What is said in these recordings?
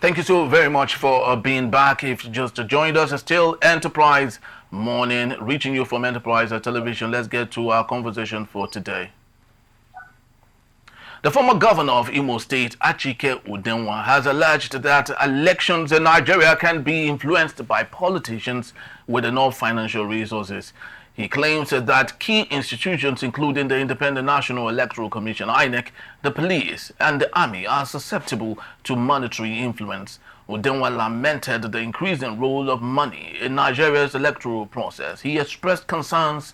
Thank you so very much for being back. If you just joined us, it's still Enterprise Morning, reaching you from Enterprise Television. Let's get to our conversation for today. The former governor of Imo State, Achike Udenwa, has alleged that elections in Nigeria can be influenced by politicians with enough financial resources. He claims that key institutions, including the Independent National Electoral Commission, INEC, the police, and the army, are susceptible to monetary influence. Udenwa lamented the increasing role of money in Nigeria's electoral process. He expressed concerns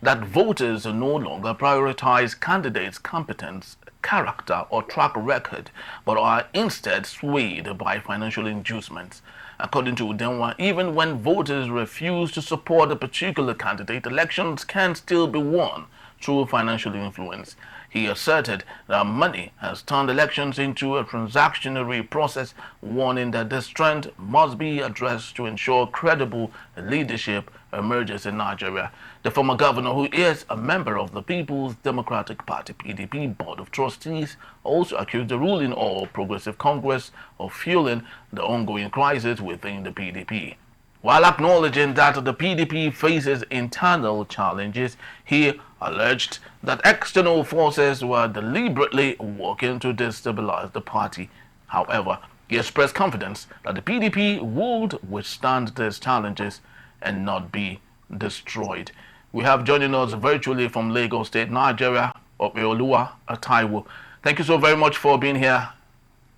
that voters no longer prioritize candidates' competence, character, or track record, but are instead swayed by financial inducements. According to Udenwa, even when voters refuse to support a particular candidate, elections can still be won through financial influence. He asserted that money has turned elections into a transactional process, warning that this trend must be addressed to ensure credible leadership emerges in Nigeria. The former governor, who is a member of the People's Democratic Party (PDP) Board of Trustees, also accused the ruling All Progressive Congress of fueling the ongoing crisis within the PDP. While acknowledging that the PDP faces internal challenges, he alleged that external forces were deliberately working to destabilize the party. However, he expressed confidence that the PDP would withstand these challenges and not be destroyed. We have joining us virtually from Lagos State, Nigeria, Adulugba Taiwo. Thank you so very much for being here.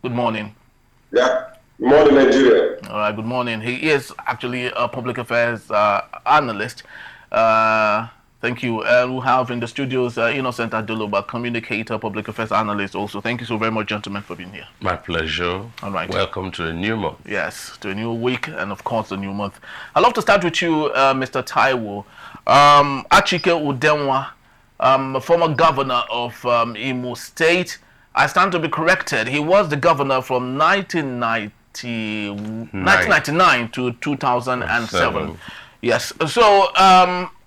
Good morning. Yeah. Good morning, Nigeria. All right, good morning. He is actually a public affairs analyst. Thank you. We have in the studios Innocent Adulugba, communicator, public affairs analyst also. Thank you so very much, gentlemen, for being here. My pleasure. All right. Welcome to a new month. Yes, to a new week and, of course, a new month. I'd love to start with you, Mr. Taiwo. Achike Udenwa, former governor of Imo State. I stand to be corrected. He was the governor from 1999 to 2007. Yes. So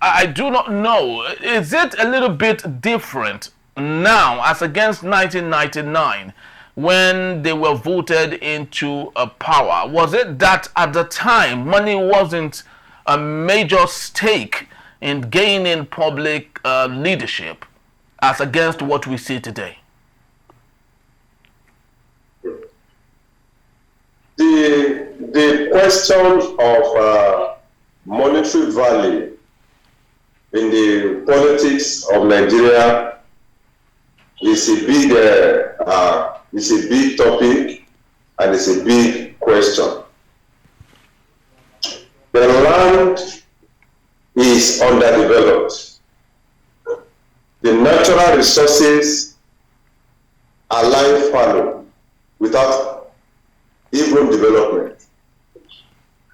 I do not know. Is it a little bit different now as against 1999 when they were voted into power? Was it that at the time money wasn't a major stake in gaining public leadership as against what we see today? The question of monetary value in the politics of Nigeria is a big topic and it's a big question. The land is underdeveloped. The natural resources are lying fallow without even development.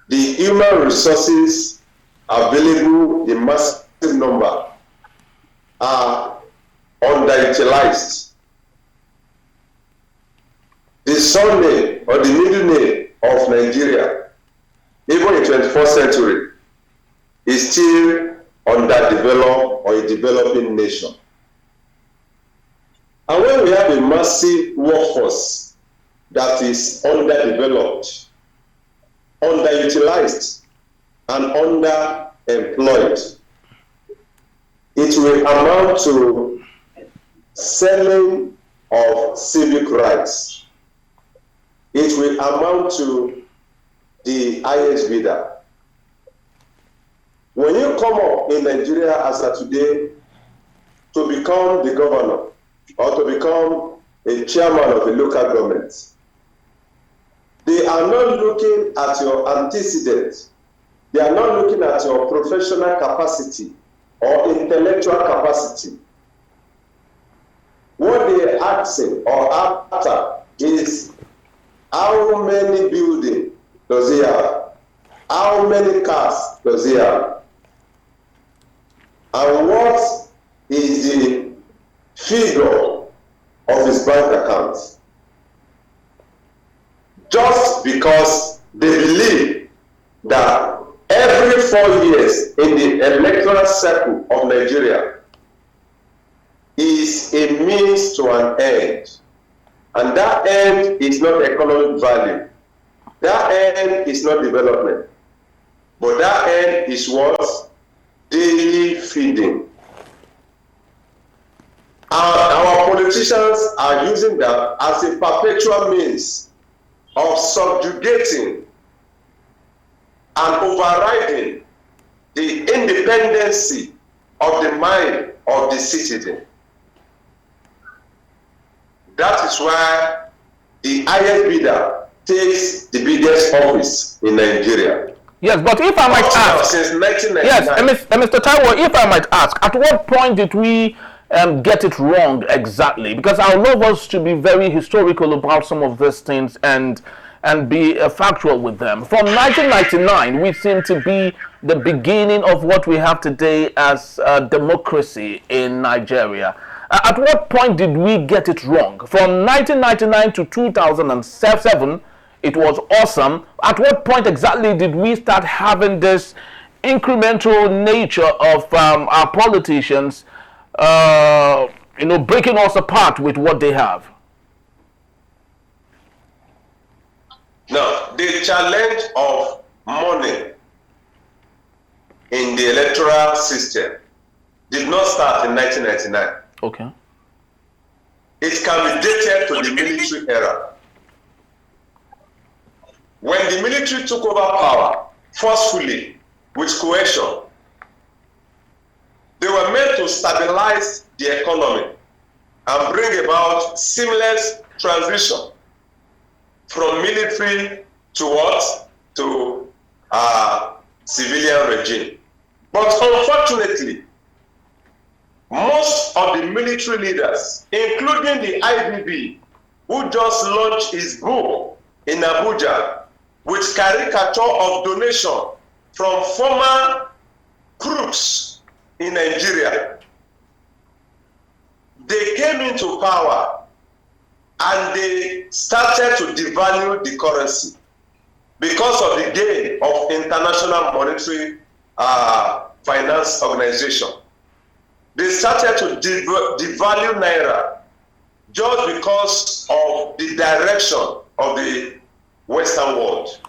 The human resources available in massive number are underutilized. The surname or the middle name of Nigeria, even in the 21st century, is still underdeveloped or a developing nation. And when we have a massive workforce that is underdeveloped, underutilized, and underemployed, it will amount to selling of civic rights. It will amount to the highest bidder. When you come up in Nigeria as of today to become the governor or to become a chairman of a local government, they are not looking at your antecedents. They are not looking at your professional capacity or intellectual capacity. What they are asking or after is how many buildings does he have? How many cars does he have? And what is the figure of his bank account? Just because they believe that every 4 years in the electoral cycle of Nigeria is a means to an end. And that end is not economic value. That end is not development, but that end is what? Daily feeding. Our politicians are using that as a perpetual means of subjugating and overriding the independency of the mind of the citizen. That is why the highest bidder takes the biggest office in Nigeria. Yes, but if I might ask, since 1999. Yes, Mr. Taiwo, if I might ask, at what point did we get it wrong exactly? Because I would love us to be very historical about some of these things and be factual with them. From 1999, we seem to be the beginning of what we have today as democracy in Nigeria. At what point did we get it wrong? From 1999 to 2007, it was awesome. At what point exactly did we start having this incremental nature of our politicians, breaking us apart with what they have? Now, the challenge of money in the electoral system did not start in 1999. Okay. It can be dated to the military era. When the military took over power forcefully with coercion, they were meant to stabilize the economy and bring about seamless transition from military to what? To civilian regime. But unfortunately, most of the military leaders, including the IBB, who just launched his book in Abuja with caricature of donation from former groups in Nigeria, they came into power and they started to devalue the currency because of the gain of International Monetary Finance Organization. They started to devalue Naira just because of the direction of the Western world.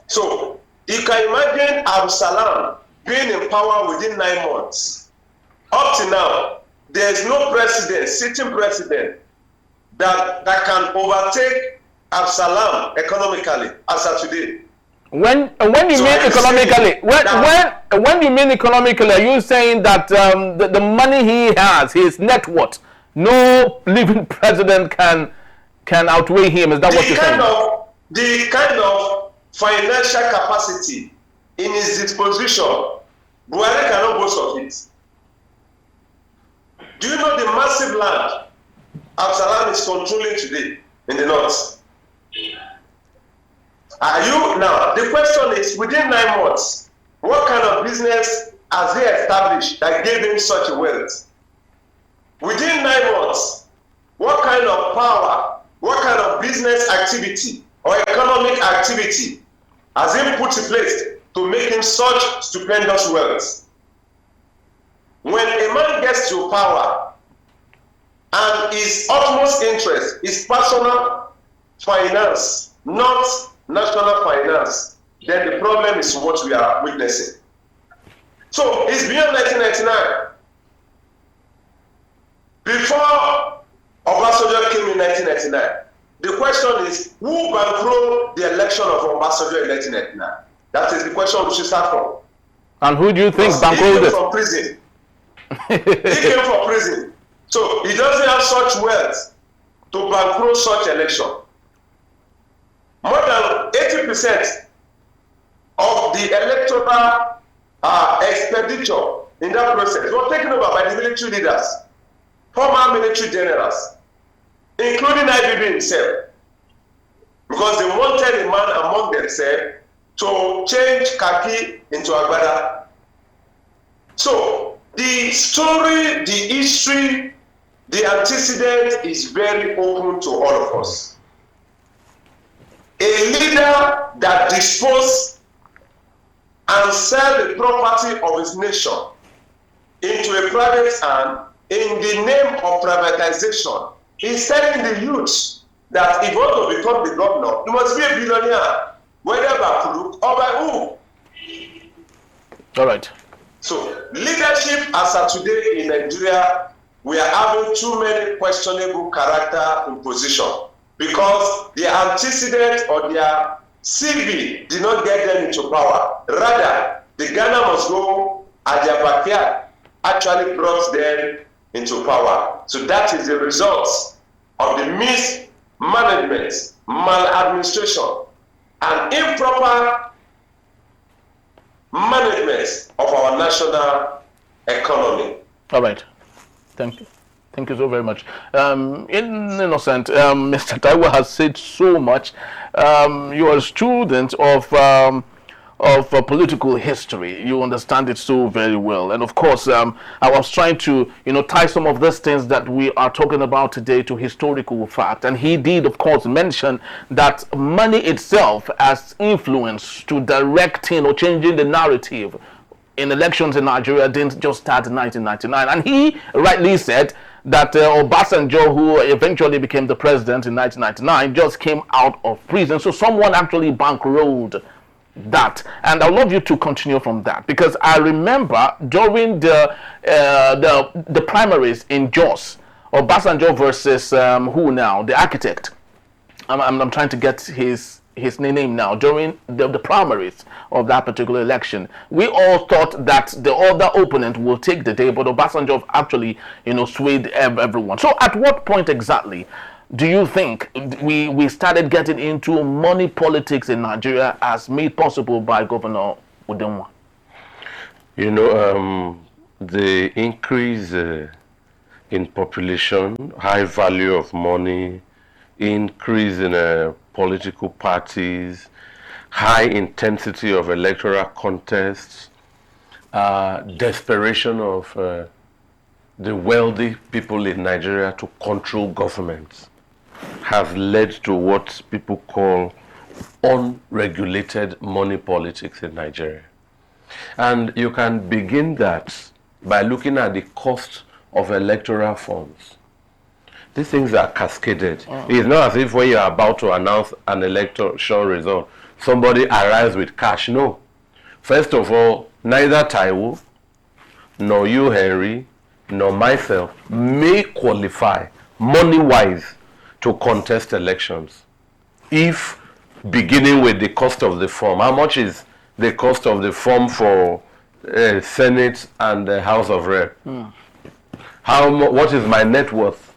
So you can imagine Absalom being in power within 9 months. Up to now, there is no president, sitting president, that can overtake Absalom economically as of today. When you mean economically, when you mean economically, are you saying that the money he has, his net worth, no living president can outweigh him? Is that what you're saying? The kind of financial capacity in his disposition, Buhari cannot boast of it. Do you know the massive land Absalom is controlling today in the north? Now, the question is, within 9 months, what kind of business has he established that gave him such a wealth? Within 9 months, what kind of power, what kind of business activity or economic activity has he put in place to make him such stupendous wealth? When a man gets to power and his utmost interest is personal finance, not national finance, then the problem is what we are witnessing. So it's beyond 1999. Before Obasanjo came in 1999, the question is, who bankrolled the election of Obasanjo in 1999? That is the question we should start from. And who do you think bankrolled it? He came from prison. He came from prison. So he doesn't have such wealth to bankroll such election. More than 80% of the electoral expenditure in that process was taken over by the military leaders, former military generals, including IBB himself, because they wanted a man among themselves to change khaki into agbada. So the story, the history, the antecedent is very open to all of us. A leader that disposes and sells the property of his nation into a private hand in the name of privatization is telling the youth that if you want to become the governor, you must be a billionaire, whether by fluke or by who. All right. So leadership as of today in Nigeria, we are having too many questionable character in position because their antecedent or their CV did not get them into power. Rather, the Ghana must go at their backyard actually brought them into power. So that is the result of the mismanagement, maladministration, and improper management of our national economy. All right. Thank you. Thank you so very much. Innocent, Mr. Taiwo has said so much. You are a student of political history. You understand it so very well. And of course, I was trying to, tie some of these things that we are talking about today to historical fact. And he did, of course, mention that money itself has influence to directing or changing the narrative in elections in Nigeria didn't just start in 1999. And he rightly said that Obasanjo, who eventually became the president in 1999, just came out of prison. So someone actually bankrolled that. And I'd love you to continue from that, because I remember during the primaries in Jos, Obasanjo versus who now? The architect. I'm trying to get his name now. During the primaries of that particular election, we all thought that the other opponent will take the day, but Obasanjo actually, swayed everyone. So at what point exactly do you think we started getting into money politics in Nigeria as made possible by Governor Udenwa? The increase in population, high value of money, increase in political parties, high intensity of electoral contests, desperation of the wealthy people in Nigeria to control governments has led to what people call unregulated money politics in Nigeria. And you can begin that by looking at the cost of electoral funds. These things are cascaded. It's not as if when you are about to announce an election result, somebody arrives with cash. No. First of all, neither Taiwo, nor you, Henry, nor myself may qualify money-wise to contest elections. If, beginning with the cost of the form, how much is the cost of the form for Senate and the House of Rep? What is my net worth?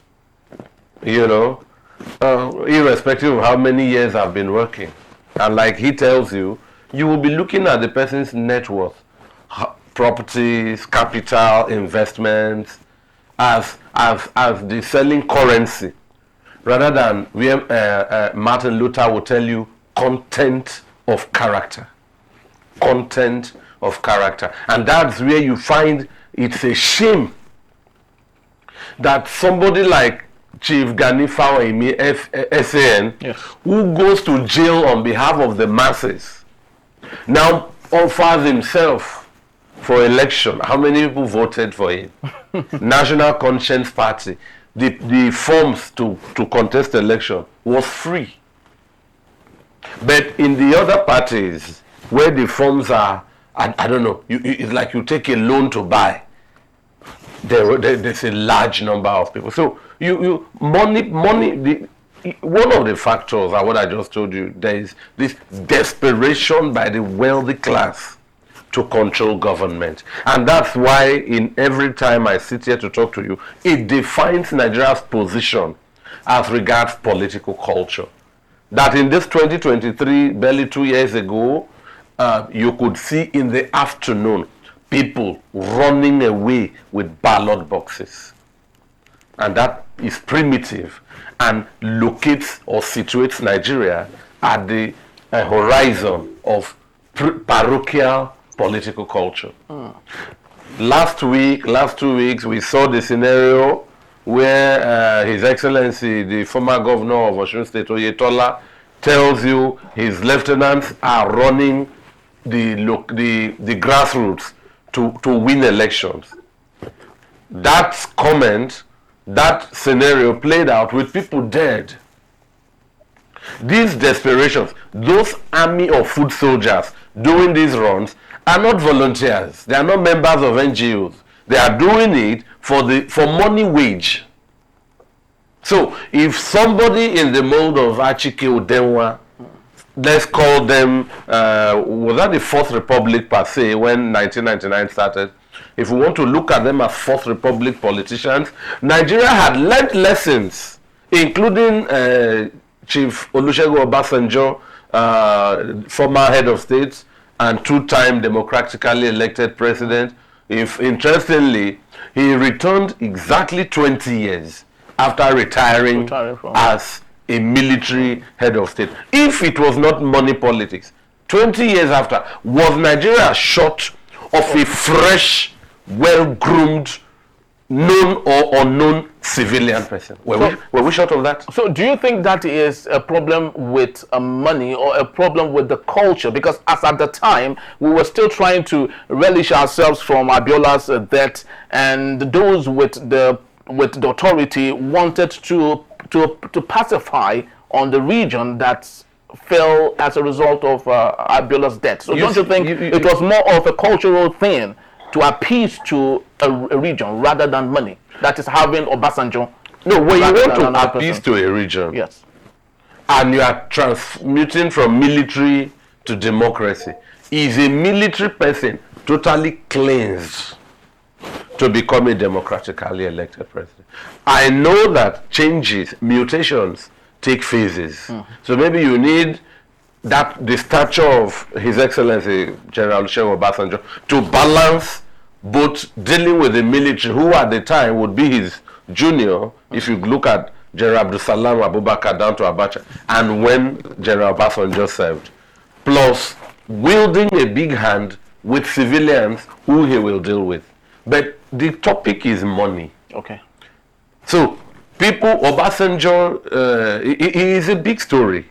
Irrespective of how many years I've been working. And like he tells you, you will be looking at the person's net worth, properties, capital, investments, as the selling currency, rather than where Martin Luther will tell you content of character. Content of character. And that's where you find it's a shame that somebody like Chief Gani Fawehinmi, SAN, yes, who goes to jail on behalf of the masses, now offers himself for election. How many people voted for him? National Conscience Party. The forms to contest election was free. But in the other parties, where the forms are, I don't know, it's like you take a loan to buy. There's a large number of people. So money. One of the factors are what I just told you. There is this desperation by the wealthy class to control government, and that's why in every time I sit here to talk to you, it defines Nigeria's position as regards political culture. That in this 2023, barely 2 years ago, you could see in the afternoon people running away with ballot boxes. And that is primitive and locates or situates Nigeria at the horizon of parochial political culture. Last 2 weeks, we saw the scenario where His Excellency, the former governor of Osun State, Oyetola, tells you his lieutenants are running the grassroots to win elections. That comment, that scenario played out with people dead. These desperations, those army of foot soldiers doing these runs are not volunteers. They are not members of NGOs. They are doing it for money wage. So if somebody in the mold of Achike Udenwa, let's call them, was that the Fourth Republic per se when 1999 started? If we want to look at them as Fourth Republic politicians, Nigeria had learned lessons, including Chief Olusegun Obasanjo, former head of state and two-time democratically elected president. If interestingly, he returned exactly 20 years after retiring as a military head of state. If it was not money politics, 20 years after, was Nigeria short of a fresh, well-groomed, known or unknown civilian person? Were we short of that? So do you think that is a problem with money or a problem with the culture? Because as at the time, we were still trying to relish ourselves from Abiola's death, and those with the authority wanted to pacify on the region that fell as a result of Abiola's death. So don't you think it was more of a cultural thing to appease to a region rather than money? That is having Obasanjo. No, when you want to appease to a region, yes, and you are transmuting from military to democracy, is a military person totally cleansed to become a democratically elected president? I know that changes, mutations take phases. So maybe you need the stature of His Excellency General Olusegun Obasanjo to balance both dealing with the military, who at the time would be his junior, if you look at General Abdulsalam Abubakar down to Abacha, and when General Obasanjo served, plus wielding a big hand with civilians who he will deal with. But the topic is money. Okay. So people, Obasanjo, he is a big story.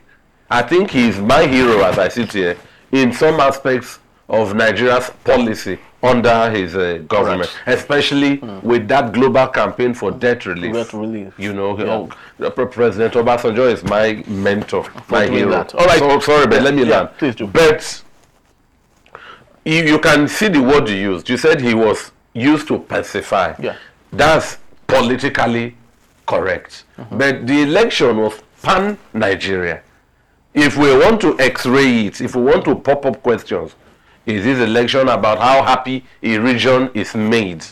I think he is my hero as I sit here in some aspects of Nigeria's policy under his government, especially with that global campaign for debt relief. Debt relief. You know, President Obasanjo is my mentor, my hero. That. All right. So, sorry, but let me learn. Please do. But you can see the word you used. You said he was used to pacify. Yeah. That's politically correct. But the election was pan-Nigeria. If we want to x-ray it, if we want to pop up questions, is this election about how happy a region is made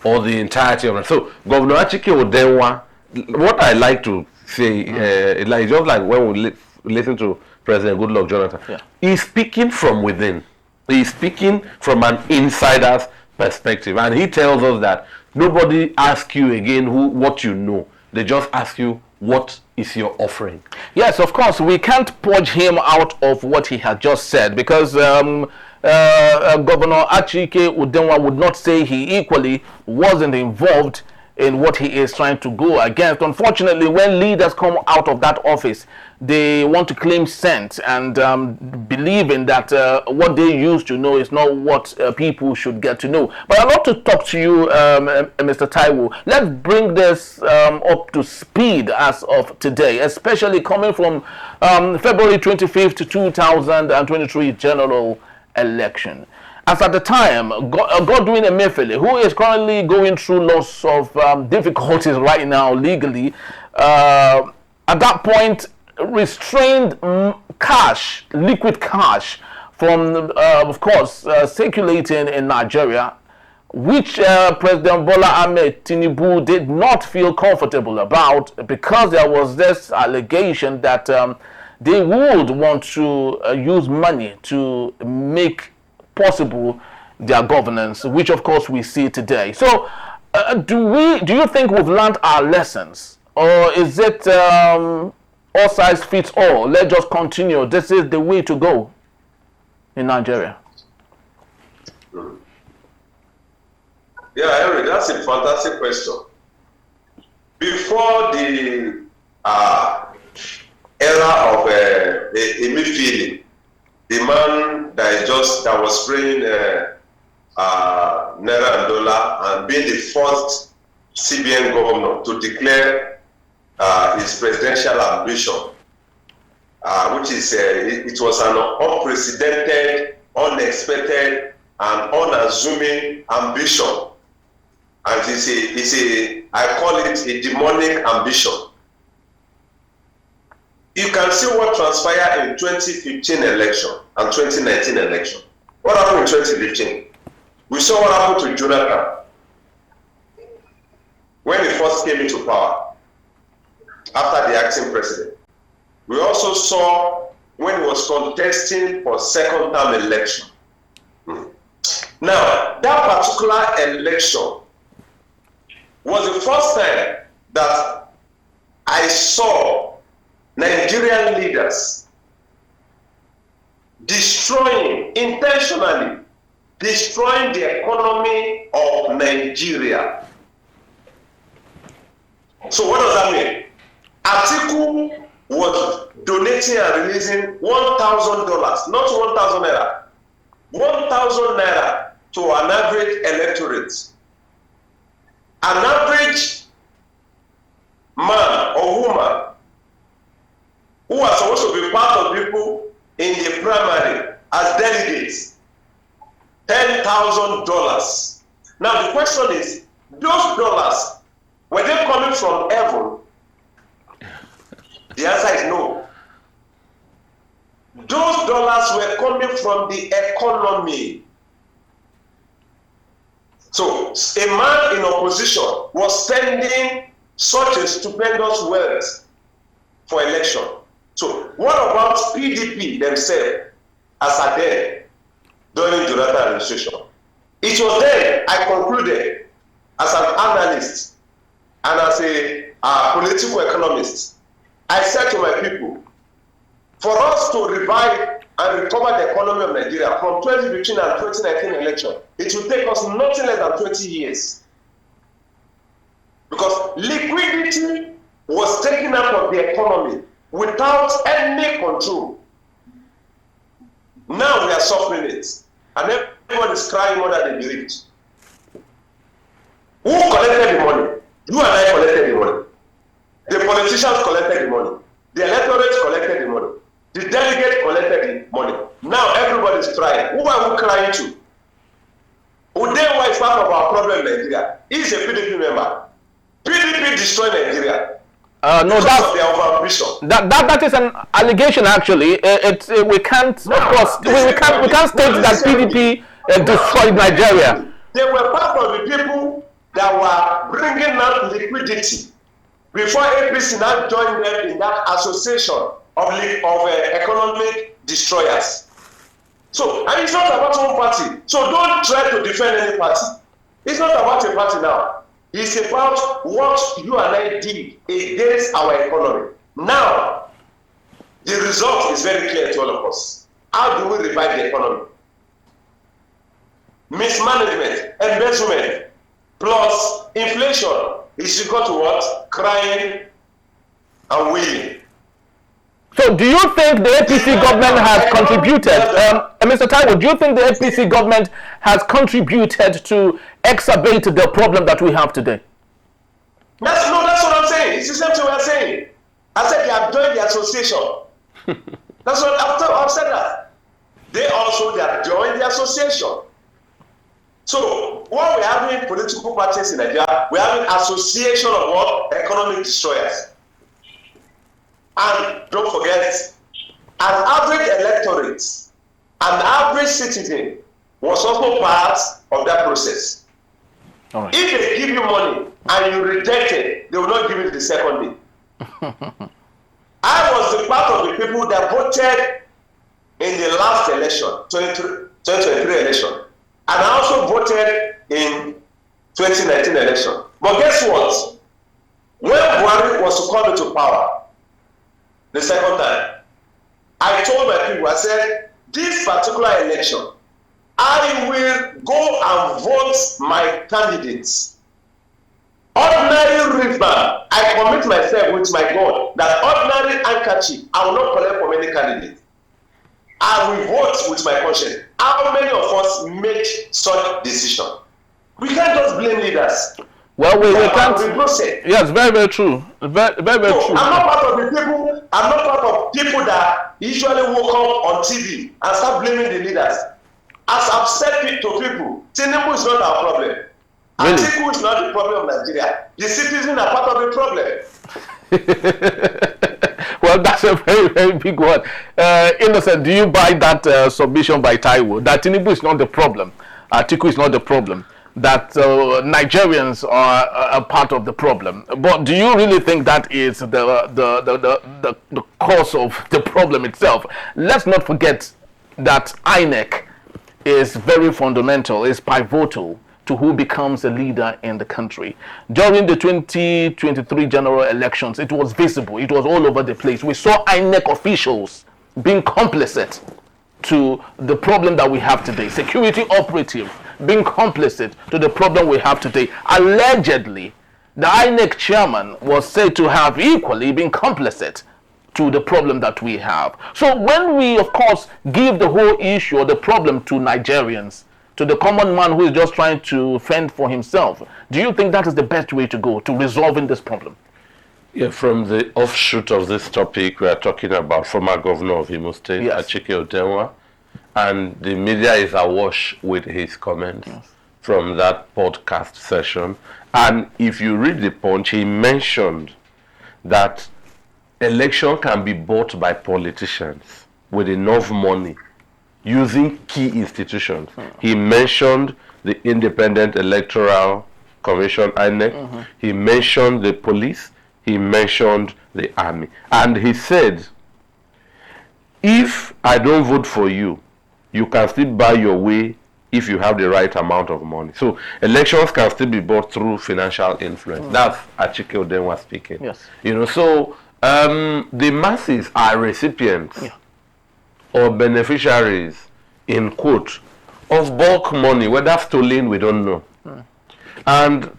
or the entirety of it? So Governor Achike Udenwa, what I like to say, like just like when we listen to President Goodluck Jonathan, he's speaking from within. He's speaking from an insider's perspective, and he tells us that nobody asks you again what you know. They just ask you, what is your offering? Yes, of course, we can't purge him out of what he had just said, because Governor Achike Udenwa would not say he equally wasn't involved in what he is trying to go against. Unfortunately, when leaders come out of that office, they want to claim sense and believing that what they used to know is not what people should get to know. But I'd love to talk to you, Mr. Taiwo. Let's bring this up to speed as of today, especially coming from February 25th, 2023 general election. As at the time, Godwin Emefiele, who is currently going through lots of difficulties right now legally, at that point restrained cash, liquid cash, from, of course, circulating in Nigeria, which President Bola Ahmed Tinubu did not feel comfortable about, because there was this allegation that they would want to use money to make possible their governance, which of course we see today. So do you think we've learned our lessons, or is it all size fits all? Let's just continue. This is the way to go in Nigeria. Yeah, Henry, that's a fantastic question. Before the era of Emefiele, the man that was spraying naira and dollar and being the first CBN governor to declare his presidential ambition which is it was an unprecedented, unexpected, and unassuming ambition, and I call it a demonic ambition. You can see what transpired in 2015 election and 2019 election. What happened in 2015? We saw what happened to Jonathan when he first came into power after the acting president. We also saw when he was contesting for second term election. Now, that particular election was the first time that I saw Nigerian leaders intentionally destroying the economy of Nigeria. So what does that mean? Atiku was donating and releasing $1,000, not 1,000 naira, 1,000 naira to an average electorate. An average man or woman who are supposed to be part of people in the primary as delegates, $10,000. Now the question is, those dollars, were they coming from heaven? The answer is no. Those dollars were coming from the economy. So a man in opposition was spending such a stupendous wealth for election. So what about PDP themselves as a there during Jonathan administration? It was then I concluded as an analyst and as a political economist, I said to my people, for us to revive and recover the economy of Nigeria from 2015 and 2019 election, it will take us nothing less than 20 years. Because liquidity was taken out of the economy without any control. Now we are suffering it. And everyone is crying more than they believed. Who collected the money? You and I collected the money. The politicians collected the money. The electorate collected the money. The delegate collected the money. Now everybody is crying. Who are we crying to? Udenwa is part of our problem in Nigeria. He is a PDP member. PDP destroyed Nigeria. No, that is an allegation. Actually, we can't. No, of course, we can't state that PDP destroyed Nigeria. They were part of the people that were bringing out liquidity before APC now joined them in that association of economic destroyers. So, and it's not about one party. So don't try to defend any party. It's not about a party now. It's about what you and I did against our economy. Now, the result is very clear to all of us. How do we revive the economy? Mismanagement, embezzlement, plus inflation is equal to what? Crying and wailing. So do you think the APC government has contributed, Mr. Taiwo, do you think the APC government has contributed to exacerbate the problem that we have today? That's what I'm saying. It's the same thing we are saying. I said they have joined the association. That's what I've said that. They have joined the association. So what we have in political parties in Nigeria, we have an association of what? Economic destroyers. And don't forget, an average electorate, an average citizen was also part of that process. Right. If they give you money and you reject it, they will not give it the second day. I was the part of the people that voted in the last election, 2023 election. And I also voted in 2019 election. But guess what? When Buhari was to come into power, the second time, I told my people, I said, this particular election, I will go and vote my candidates. Ordinary wristband, I commit myself with my God that ordinary handkerchief, I will not collect from any candidate. I will vote with my conscience. How many of us make such decision? We can't just blame leaders. Well, we can't. The process. Yes, very, very true. Very, very, very true. I'm not part of the people. I'm not part of people that usually woke up on TV and start blaming the leaders. As I've said to people, Tinubu is not our problem. Really? Atiku is not the problem of Nigeria. The citizens are part of the problem. Well, that's a very, very big one. Innocent, do you buy that submission by Taiwo that Tinubu is not the problem, Atiku is not the problem, that Nigerians are a part of the problem? But do you really think that is the cause of the problem itself? Let's not forget that INEC is very fundamental, is pivotal to who becomes a leader in the country. During the 2023 general elections, it was visible, it was all over the place. We saw INEC officials being complicit to the problem that we have today. Security operatives being complicit to the problem we have today. Allegedly, the INEC chairman was said to have equally been complicit to the problem that we have. So when we, of course, give the whole issue or the problem to Nigerians, to the common man who is just trying to fend for himself, do you think that is the best way to go to resolving this problem? Yeah, from the offshoot of this topic, we are talking about former governor of Imo State, Yes. Achike Udenwa, and the media is awash with his comments from that podcast session. And if you read the Punch, he mentioned that election can be bought by politicians with enough money using key institutions. He mentioned the Independent Electoral Commission, INEC. He mentioned the police. He mentioned the army. And he said, if I don't vote for you, you can still buy your way if you have the right amount of money. So elections can still be bought through financial influence. That's Achike Udenwa speaking. Yes. You know, so the masses are recipients or beneficiaries, in quote, of bulk money, whether stolen, we don't know. And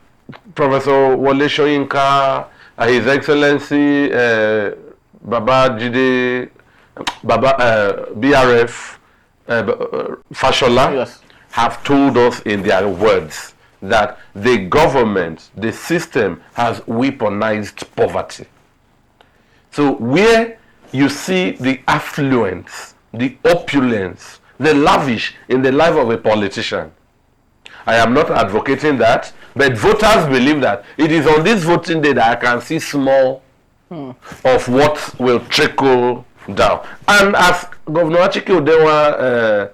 Professor Wole Soyinka, His Excellency BRF Fashola have told us in their words that the government, the system has weaponized poverty. So where you see the affluence, the opulence, the lavish in the life of a politician, I am not advocating that, but voters believe that it is on this voting day that I can see small of what will trickle down. And as Governor Achike Udenwa,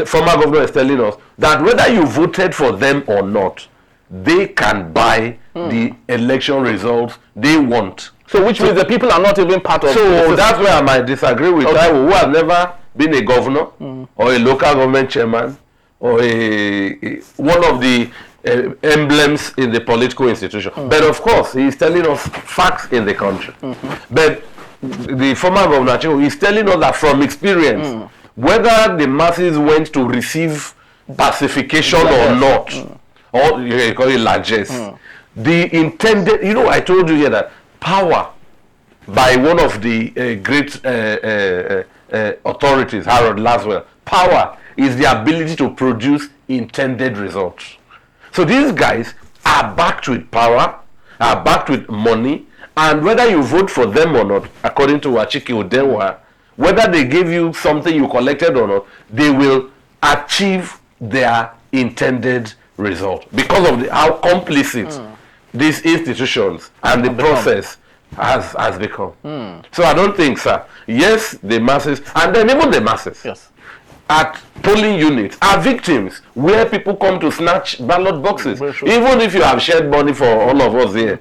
former governor, is telling us that whether you voted for them or not, they can buy the election results they want. So which means the people are not even part of So that's where I might disagree with Taiwo, who has never been a governor or a local government chairman or one of the emblems in the political institution. But of course, he is telling us facts in the country. But the former governor is telling us that from experience, whether the masses went to receive pacification or not, or you call it largesse, the intended, you know, I told you here that power by one of the great authorities, Harold Laswell, power is the ability to produce intended results. So these guys are backed with power, are backed with money, and whether you vote for them or not, according to Achike Udenwa, whether they give you something you collected or not, they will achieve their intended result because of how complicit these institutions and the process has become. So I don't think, sir, yes, the masses, and then even the masses at polling units are victims where people come to snatch ballot boxes. Even if you have shared money for all of us here,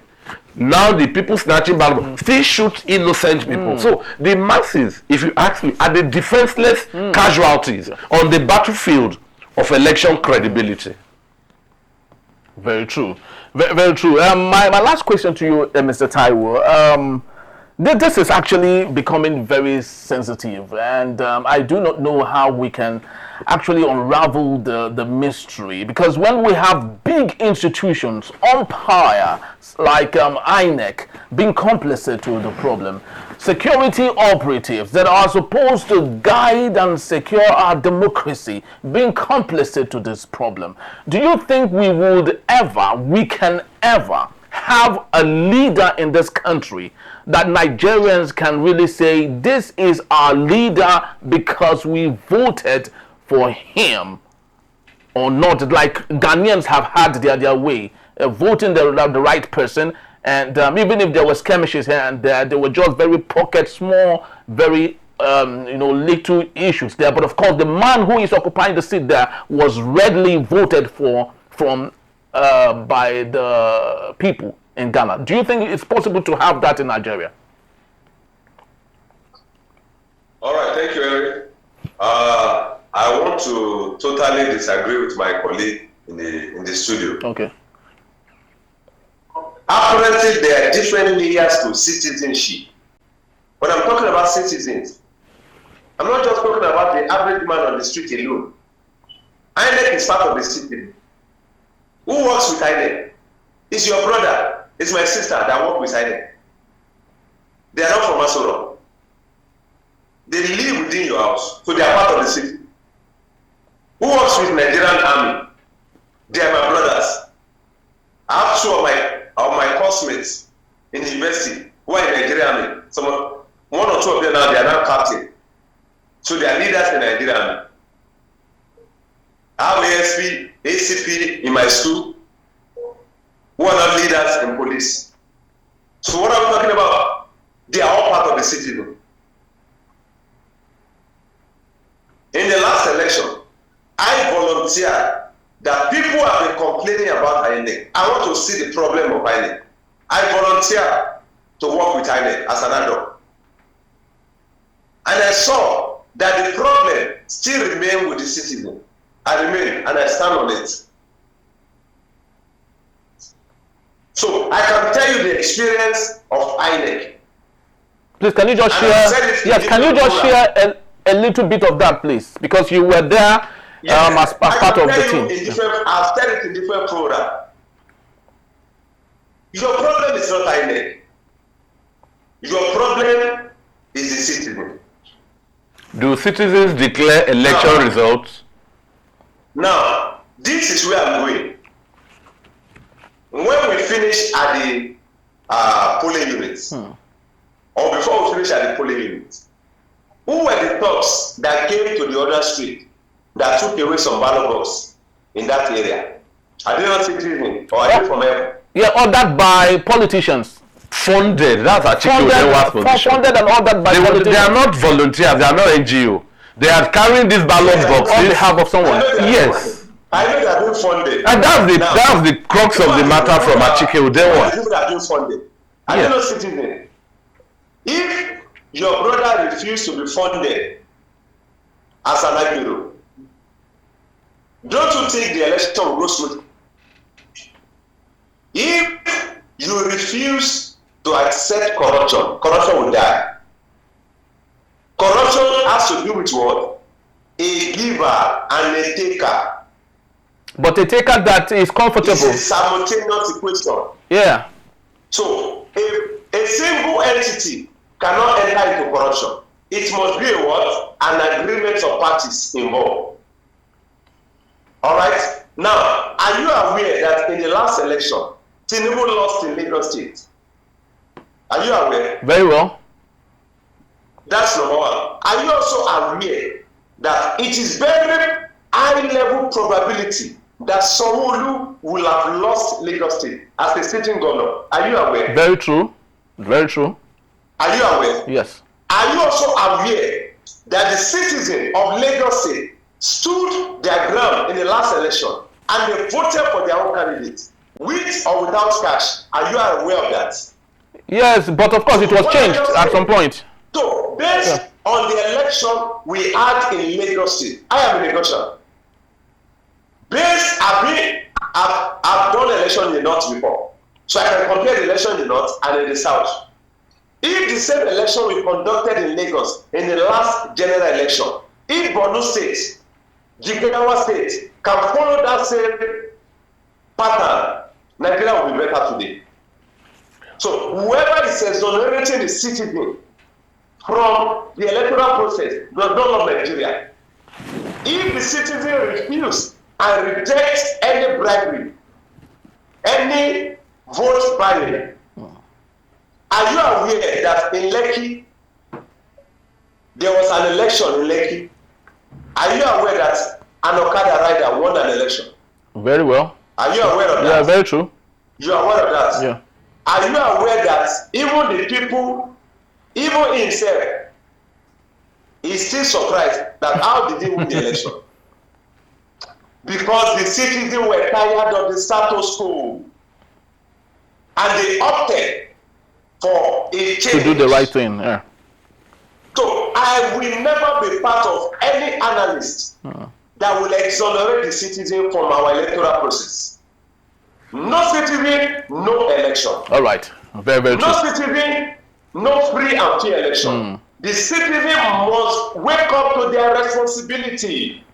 now the people snatching ballot boxes still shoot innocent people. So the masses, if you ask me, are the defenseless casualties on the battlefield of election credibility. Very true. Very true. My last question to you, Mr. Taiwo. This is actually becoming very sensitive, and I do not know how we can actually unravel the mystery, because when we have big institutions, umpire like INEC, being complicit to the problem. Security operatives that are supposed to guide and secure our democracy being complicit to this problem. Do you think we can ever have a leader in this country that Nigerians can really say, this is our leader because we voted for him, or not, like Ghanaians have had their way, voting the right person, and even if there were skirmishes here and there, they were just very pocket, small, very little issues there. But of course, the man who is occupying the seat there was readily voted for by the people in Ghana. Do you think it's possible to have that in Nigeria? All right, thank you, Eric. I want to totally disagree with my colleague in the studio. Okay. Apparently, there are different layers to citizenship. When I'm talking about citizens, I'm not just talking about the average man on the street alone. INEC is part of the city. Who works with INEC? It's your brother, it's my sister that work with INEC. They are not from Asoro. They live within your house, so they are part of the city. Who works with Nigerian army? They are my brothers. I have two of my classmates in the university who are in Nigerian army. One or two of them now, they are now captain. So they are leaders in Nigerian army. I have ASP, ACP in my school who are not leaders in police. So what are we talking about? They are all part of the city. In the last election, I volunteered that people have been complaining about INEC. I want to see the problem of INEC. I volunteered to work with INEC as an adult. And I saw that the problem still remains with the citizen. I remain and I stand on it. So I can tell you the experience of INEC. Please, can you just share? Yes, can you just share a little bit of that, please? Because you were there as part of the team. I've said it in different programs. Your problem is not INEC. Your problem is the citizen. Do citizens declare election results? Now, this is where I'm going. When we finish at the polling units, or before we finish at the polling units, who were the thugs that came to the other street that took away some ballot boxes in that area? Are they not citizens or are they from heaven? Yeah, all that by politicians. Funded. That's Achike Udenwa's position. Funded and all that by politicians. They are not volunteers. They are not NGO. They are carrying these ballot boxes on behalf of someone. Yes. I know they are being funded. And that's the crux of the matter from Achike Udenwa. People that are being funded. Are they not citizens? If your brother refused to be funded as an agbero, don't you think the election will go smoothly? If you refuse to accept corruption, corruption will die. Corruption has to do with what? A giver and a taker. But a taker that is comfortable. It's a simultaneous equation. Yeah. So a single entity cannot enter into corruption. It must be a what? An agreement of parties involved. All right. Now, are you aware that in the last election, Tinubu lost in Lagos State? Are you aware? Very well. That's number one. Are you also aware that it is very high level probability that Sanwo-Olu will have lost Lagos State as a sitting governor? Are you aware? Very true. Very true. Are you aware? Yes. Are you also aware that the citizens of Lagos State stood their ground in the last election and they voted for their own candidates, with or without cash? Are you aware of that? Yes, but of course it was changed at some point. So, based on the election we had in Lagos State, I am in Lagos. I've done election in the north before, so I can compare the election in the north and in the south. If the same election we conducted in Lagos in the last general election, if Borno State, Jigawa State can follow that same pattern, Nigeria will be better today. So whoever is exonerating the citizen from the electoral process does not love Nigeria. If the citizen refuses and rejects any bribery, any vote buying, are you aware that in Lekki, there was an election in Lekki? Are you aware that an Okada rider won an election? Very well. Are you aware of that? Yeah, very true. You are aware of that? Yeah. Are you aware that even the people, even himself, is still surprised that how did he win the election? Because the citizens were tired of the status quo. And they opted for a change. To do the right thing, yeah. So I will never be part of any analyst that will exonerate the citizen from our electoral process. No citizen, no election. All right. Very, very true. No citizen, no free and fair election. The citizen must wake up to their responsibility.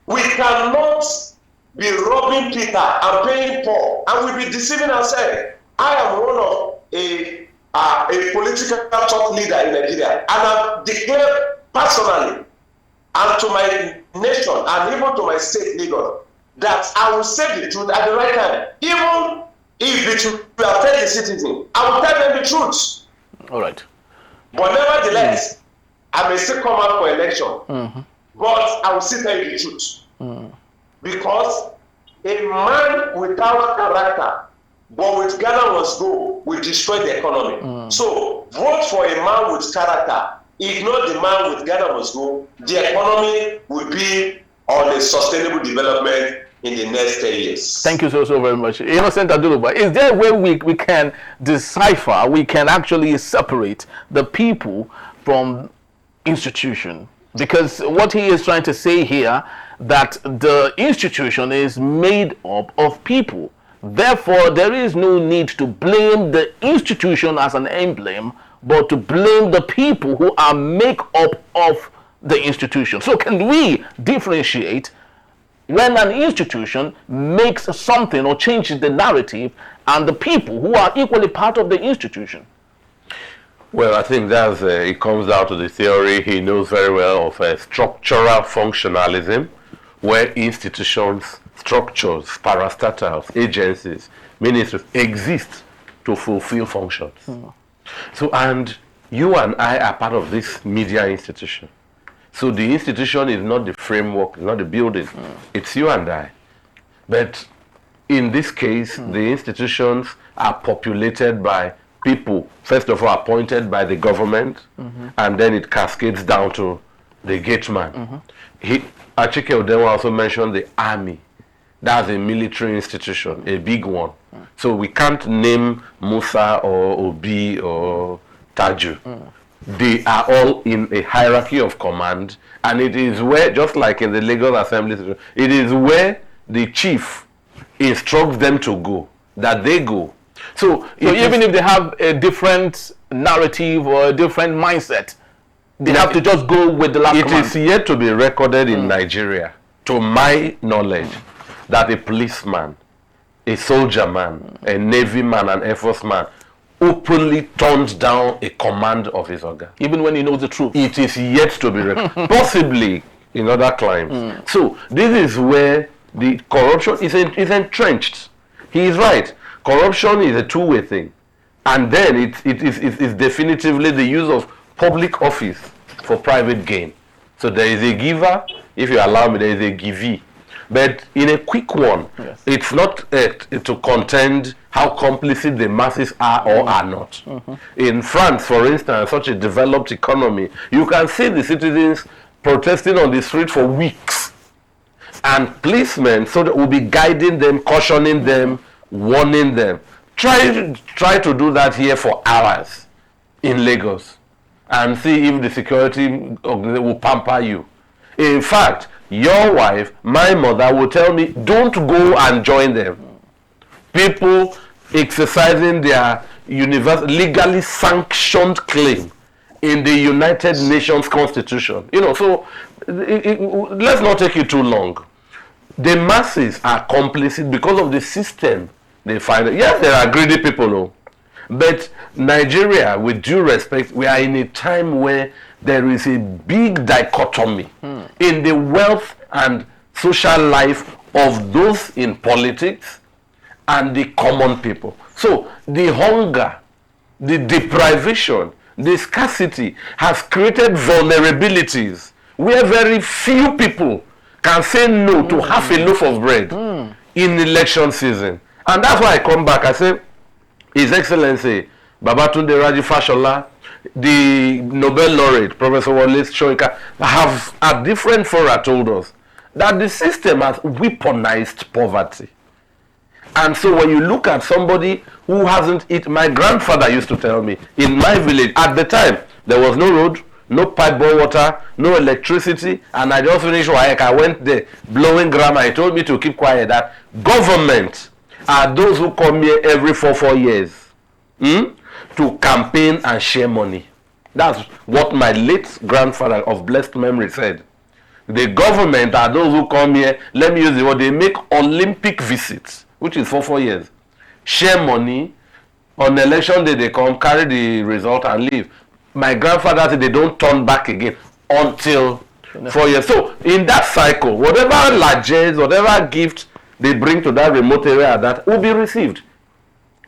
We cannot be robbing Peter and paying Paul, and we'll be deceiving ourselves. I am one of a political thought leader in Nigeria, and I've declared personally and to my nation and even to my state leader that I will say the truth at the right time. Even if it will affect the citizen, I will tell them the truth. All right. But nevertheless, I may still come out for election, but I will still tell you the truth. Because a man without character, but with Ghana must go, will destroy the economy. So vote for a man with character. Ignore the man with Ghana must go. The economy will be on a sustainable development in the next 10 years. Thank you so very much. Innocent Adulugba, is there a way we can decipher, we can actually separate the people from institution? Because what he is trying to say here, that the institution is made up of people. Therefore, there is no need to blame the institution as an emblem, but to blame the people who are make up of the institution. So can we differentiate when an institution makes something or changes the narrative and the people who are equally part of the institution? Well, I think that's it comes down to the theory he knows very well of structural functionalism, where institutions, structures, parastatals, agencies, ministries exist to fulfill functions. So, and you and I are part of this media institution. So the institution is not the framework, not the building. It's you and I. But in this case, the institutions are populated by people, first of all, appointed by the government, and then it cascades down to the gateman. Achike Udenwa also mentioned the army. That's a military institution, a big one. So we can't name Musa or Obi or Taju. They are all in a hierarchy of command, and it is where, just like in the Lagos Assembly, it is where the chief instructs them to go, that they go. So even if they have a different narrative or a different mindset, they have to just go with the last command. It is yet to be recorded in Nigeria, to my knowledge, that a policeman, a soldier man, a navy man, an air force man openly turns down a command of his organ. Even when he knows the truth. It is yet to be recorded, possibly in other climes. So this is where the corruption is entrenched. He is right. Corruption is a two-way thing. And then it is definitively the use of public office for private gain. So there is a giver, if you allow me, there is a givee. But in a quick one, it's not to contend how complicit the masses are or are not. In France, for instance, such a developed economy, you can see the citizens protesting on the street for weeks. And policemen will be guiding them, cautioning them, warning them. Try to do that here for hours in Lagos and see if the security will pamper you. In fact, your wife, my mother, will tell me, don't go and join them. People exercising their legally sanctioned claim in the United Nations Constitution. So let's not take it too long. The masses are complicit because of the system they find. Yes, there are greedy people, But Nigeria, with due respect, we are in a time where there is a big dichotomy in the wealth and social life of those in politics and the common people. So the hunger, the deprivation, the scarcity has created vulnerabilities where very few people can say no to half a loaf of bread in election season. And that's why I come back. I say, His Excellency Babatunde Raji Fashola, the Nobel laureate, Professor Wole Soyinka, have at different fora told us that the system has weaponized poverty. And so when you look at somebody who hasn't eaten, my grandfather used to tell me, in my village, at the time, there was no road, no pipe borne water, no electricity, and I just finished WAEC. I went there blowing grammar. He told me to keep quiet, that government are those who come here every 4 years to campaign and share money. That's what my late grandfather of blessed memory said. The government are those who come here, let me use the word, they make Olympic visits, which is 4 years, share money, on election day they come, carry the result and leave. My grandfather said they don't turn back again until 4 years. So in that cycle, whatever largesse, whatever gift they bring to that remote area, that will be received.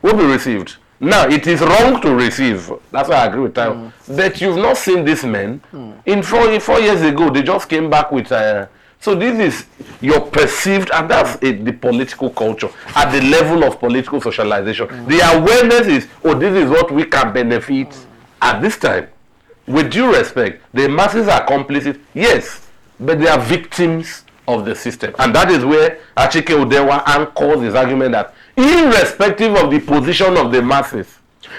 Will be received. Now, it is wrong to receive. That's why I agree with Tayo. But you've not seen these men. In 4 years ago, they just came back with... so this is your perceived, and that's the political culture, at the level of political socialization. The awareness is, this is what we can benefit at this time. With due respect, the masses are complicit, yes, but they are victims of the system. And that is where Achike Udenwa anchors his argument that irrespective of the position of the masses,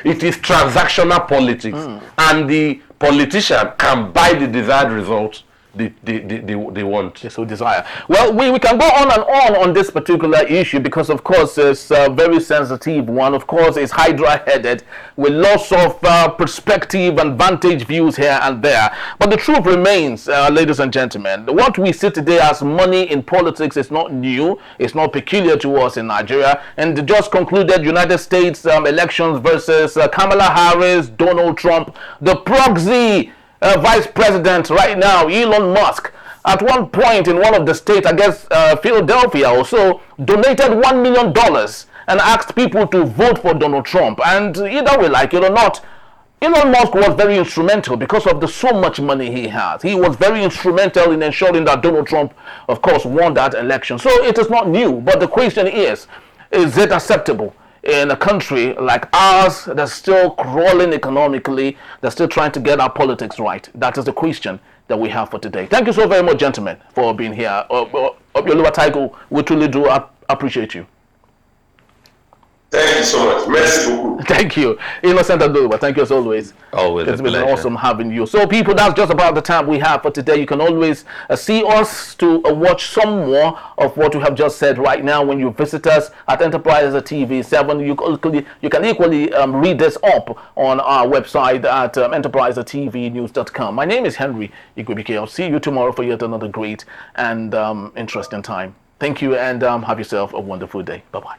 it is transactional politics, and the politician can buy the desired result they want. Yes, we desire. Well, we can go on and on this particular issue because, of course, it's a very sensitive one. Of course, it's hydra-headed with lots of perspective and vantage views here and there. But the truth remains, ladies and gentlemen, what we see today as money in politics is not new. It's not peculiar to us in Nigeria. And the just concluded United States elections versus Kamala Harris, Donald Trump, the proxy vice president right now, Elon Musk, at one point in one of the states, I guess Philadelphia or so, donated $1 million and asked people to vote for Donald Trump. And either we like it or not, Elon Musk was very instrumental because of the so much money he has. He was very instrumental in ensuring that Donald Trump, of course, won that election. So it is not new. But the question is it acceptable in a country like ours that's still crawling economically, that's still trying to get our politics right? That is the question that we have for today. Thank you so very much, gentlemen, for being here. Obioluwa Taigo, we truly do appreciate you. Thank you so much. Merci beaucoup. Thank you. Innocent Adulugba, thank you as always. Always It's a been pleasure. awesome having you. So people, that's just about the time we have for today. You can always see us to watch some more of what we have just said right now when you visit us at Enterprise TV 7. You can equally read this up on our website at enterprisetvnews.com. My name is Henry Igwebike. I'll see you tomorrow for yet another great and interesting time. Thank you, and have yourself a wonderful day. Bye-bye.